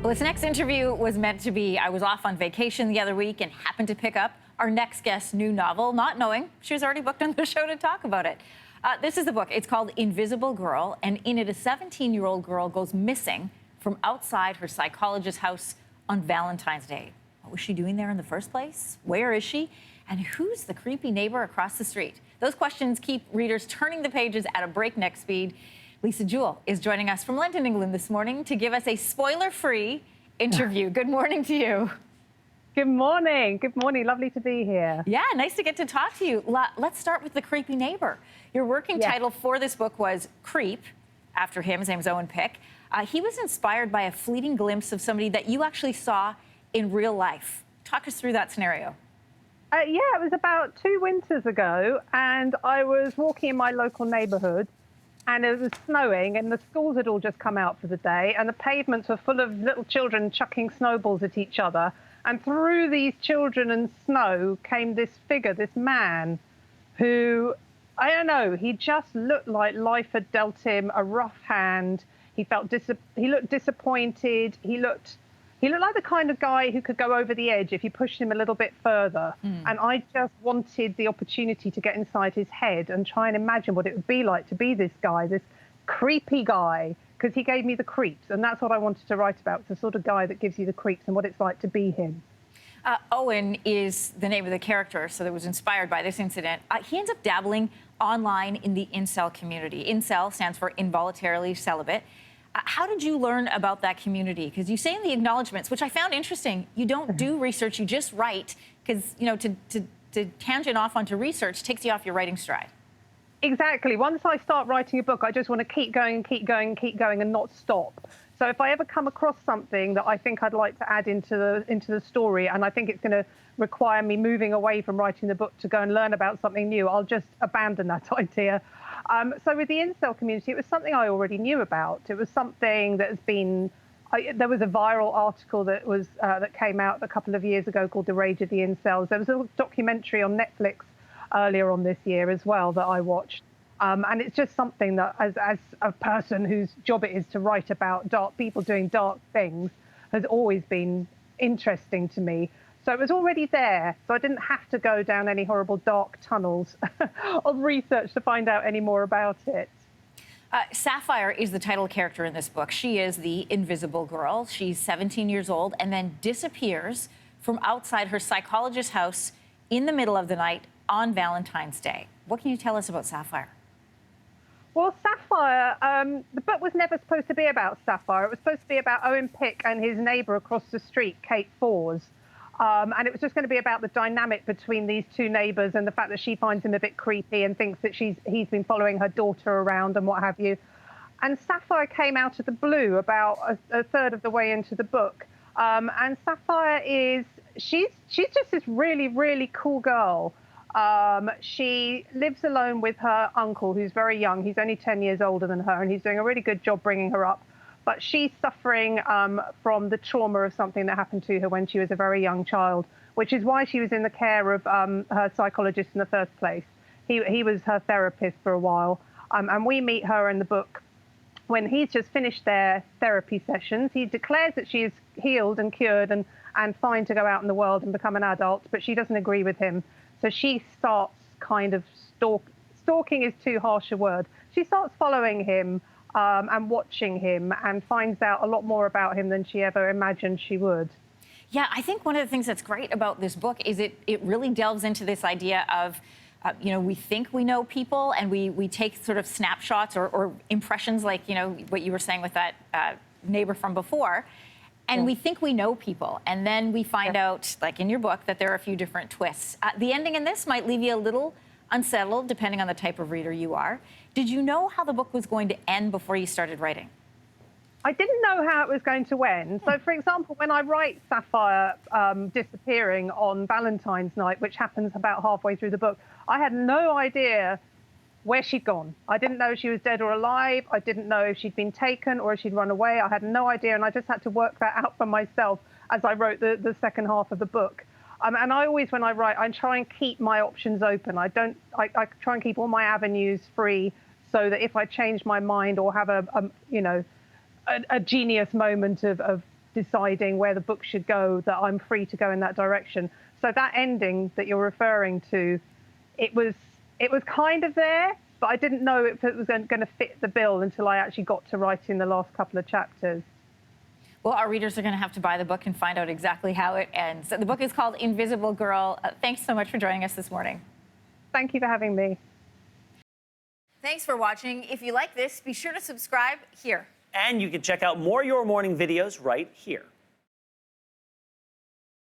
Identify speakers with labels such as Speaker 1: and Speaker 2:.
Speaker 1: Well, this next interview was meant to be, I was off on vacation the other week and happened to pick up our next guest's new novel, not knowing she was already booked on the show to talk about it. This is the book. It's called Invisible Girl, and in it, a 17-year-old girl goes missing from outside her psychologist's house on Valentine's Day. What was she doing there in the first place? Where is she? And who's the creepy neighbor across the street? Those questions keep readers turning the pages at a breakneck speed. Lisa Jewell is joining us from London, England this morning to give us a spoiler-free interview. Good morning to you.
Speaker 2: Good morning. Good morning. Lovely to be here.
Speaker 1: Yeah, nice to get to talk to you. Let's start with the creepy neighbor. Your working title for this book was Creep, after him. His name's Owen Pick. He was inspired by a fleeting glimpse of somebody that you actually saw in real life. Talk us through that scenario.
Speaker 2: Yeah, it was about 2 winters ago, and I was walking in my local neighbourhood, and it was snowing, and the schools had all just come out for the day, and the pavements were full of little children chucking snowballs at each other. And through these children and snow came this figure, this man, who, I don't know, he just looked like life had dealt him a rough hand. He looked disappointed. He looked like the kind of guy who could go over the edge if you pushed him a little bit further. And I just wanted the opportunity to get inside his head and try and imagine what it would be like to be this guy, this creepy guy, because he gave me the creeps. And that's what I wanted to write about. It's the sort of guy that gives you the creeps and what it's like to be him.
Speaker 1: Owen is the name of the character, so that was inspired by this incident. He ends up dabbling online in the incel community. Incel stands for involuntarily celibate. How did you learn about that community? Because you say in the acknowledgements, which I found interesting, you don't do research, you just write, because, you know, to tangent off onto research takes you off your writing stride.
Speaker 2: Exactly. Once I start writing a book, I just want to keep going and keep going and keep going and not stop. So if I ever come across something that I think I'd like to add into the story, and I think it's going to require me moving away from writing the book to go and learn about something new, I'll just abandon that idea. So with the incel community, it was something I already knew about. It was something that has been... there was a viral article that was that came out a couple of years ago called The Rage of the Incels. There was a documentary on Netflix earlier on this year as well that I watched. And it's just something that, as a person whose job it is to write about dark people doing dark things, has always been interesting to me. So it was already there, so I didn't have to go down any horrible dark tunnels of research to find out any more about it.
Speaker 1: Sapphire is the title character in this book. She is the invisible girl. She's 17 years old and then disappears from outside her psychologist's house in the middle of the night on Valentine's Day. What can you tell us about Sapphire?
Speaker 2: Well, Sapphire, the book was never supposed to be about Sapphire. It was supposed to be about Owen Pick and his neighbour across the street, Kate Fors. And it was just going to be about the dynamic between these two neighbours and the fact that she finds him a bit creepy and thinks that he's been following her daughter around and what have you. And Sapphire came out of the blue about a third of the way into the book. And Sapphire she's just this really, really cool girl. She lives alone with her uncle, who's very young. He's only 10 years older than her, and he's doing a really good job bringing her up. But she's suffering from the trauma of something that happened to her when she was a very young child, which is why she was in the care of her psychologist in the first place. He was her therapist for a while. And we meet her in the book when he's just finished their therapy sessions. He declares that she is healed and cured and fine to go out in the world and become an adult, but she doesn't agree with him. So she starts kind of stalking is too harsh a word. She starts following him and watching him and finds out a lot more about him than she ever imagined she would.
Speaker 1: Yeah, I think one of the things that's great about this book is it really delves into this idea of, you know, we think we know people and we take sort of snapshots or impressions like, you know, what you were saying with that neighbor from before. And we think we know people. And then we find out, like in your book, that there are a few different twists. The ending in this might leave you a little unsettled, depending on the type of reader you are. Did you know how the book was going to end before you started writing?
Speaker 2: I didn't know how it was going to end. So, for example, when I write Sapphire disappearing on Valentine's night, which happens about halfway through the book, I had no idea where she'd gone. I didn't know if she was dead or alive. I didn't know if she'd been taken or if she'd run away. I had no idea, and I just had to work that out for myself as I wrote the second half of the book. And I always, when I write, I try and keep my options open. I try and keep all my avenues free so that if I change my mind or have a genius moment of deciding where the book should go, that I'm free to go in that direction. So that ending that you're referring to, it was kind of there, but I didn't know if it was going to fit the bill until I actually got to writing the last couple of chapters.
Speaker 1: Well, our readers are going to have to buy the book and find out exactly how it ends. So the book is called Invisible Girl. Thanks so much for joining us this morning.
Speaker 2: Thank you for having me.
Speaker 1: Thanks for watching. If you like this, be sure to subscribe here.
Speaker 3: And you can check out more Your Morning videos right here.